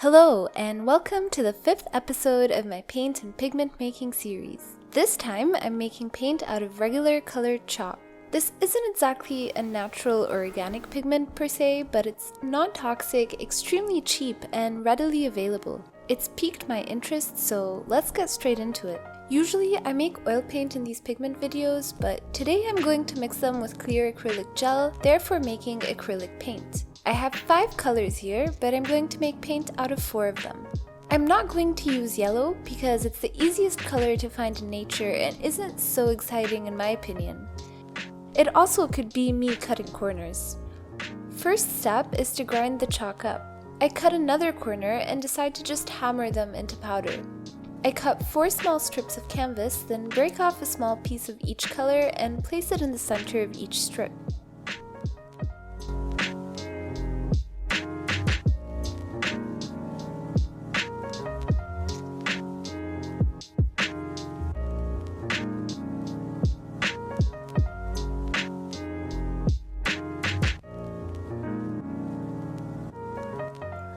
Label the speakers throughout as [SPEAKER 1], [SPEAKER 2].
[SPEAKER 1] Hello, and welcome to the 5th episode of my paint and pigment making series. This time, I'm making paint out of regular colored chalk. This isn't exactly a natural or organic pigment per se, but it's non-toxic, extremely cheap, and readily available. It's piqued my interest, so let's get straight into it. Usually, I make oil paint in these pigment videos, but today I'm going to mix them with clear acrylic gel, therefore making acrylic paint. I have 5 colors here, but I'm going to make paint out of 4 of them. I'm not going to use yellow because it's the easiest color to find in nature and isn't so exciting in my opinion. It also could be me cutting corners. First step is to grind the chalk up. I cut another corner and decide to just hammer them into powder. I cut 4 small strips of canvas, then break off a small piece of each color and place it in the center of each strip.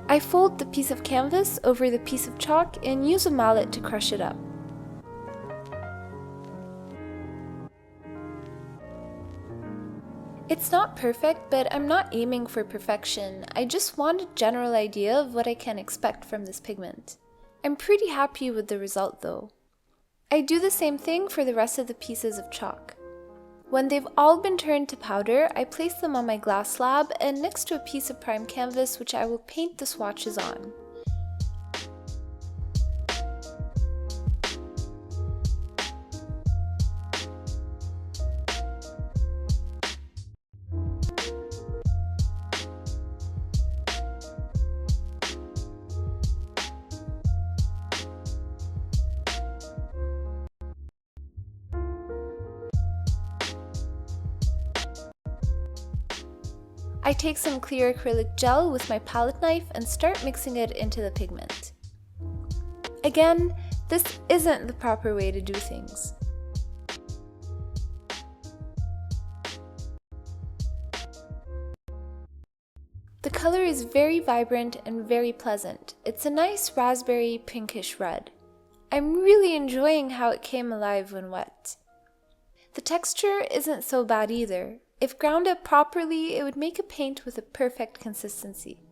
[SPEAKER 1] I fold the piece of canvas over the piece of chalk and use a mallet to crush it up. It's not perfect, but I'm not aiming for perfection. I just want a general idea of what I can expect from this pigment. I'm pretty happy with the result though. I do the same thing for the rest of the pieces of chalk. When they've all been turned to powder, I place them on my glass slab and next to a piece of prime canvas which I will paint the swatches on. I take some clear acrylic gel with my palette knife and start mixing it into the pigment. Again, this isn't the proper way to do things. The color is very vibrant and very pleasant. It's a nice raspberry pinkish red. I'm really enjoying how it came alive when wet. The texture isn't so bad either. If ground up properly, it would make a paint with a perfect consistency.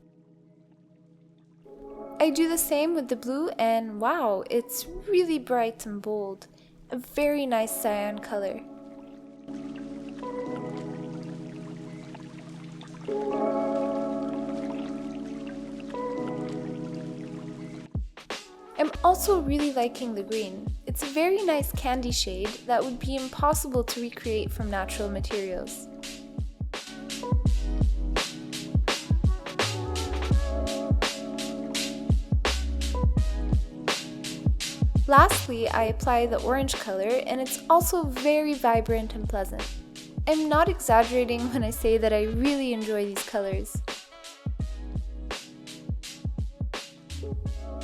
[SPEAKER 1] I do the same with the blue and wow, it's really bright and bold. A very nice cyan color. I'm also really liking the green. It's a very nice candy shade that would be impossible to recreate from natural materials. Lastly, I apply the orange color and it's also very vibrant and pleasant. I'm not exaggerating when I say that I really enjoy these colors.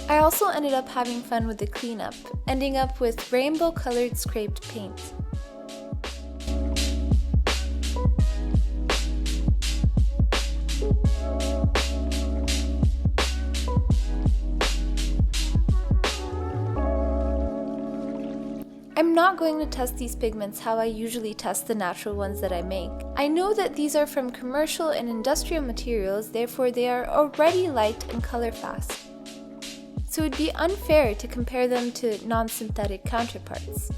[SPEAKER 1] I also ended up having fun with the cleanup, ending up with rainbow-colored scraped paint. I'm not going to test these pigments how I usually test the natural ones that I make. I know that these are from commercial and industrial materials, therefore they are already light and color fast. So it would be unfair to compare them to non-synthetic counterparts.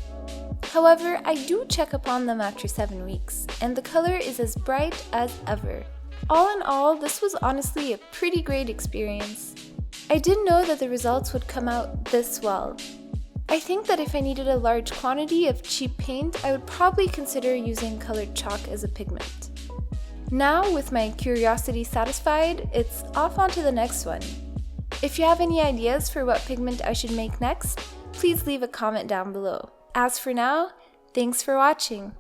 [SPEAKER 1] However, I do check upon them after 7 weeks, and the color is as bright as ever. All in all, this was honestly a pretty great experience. I didn't know that the results would come out this well. I think that if I needed a large quantity of cheap paint, I would probably consider using colored chalk as a pigment. Now, with my curiosity satisfied, it's off onto the next one. If you have any ideas for what pigment I should make next, please leave a comment down below. As for now, thanks for watching.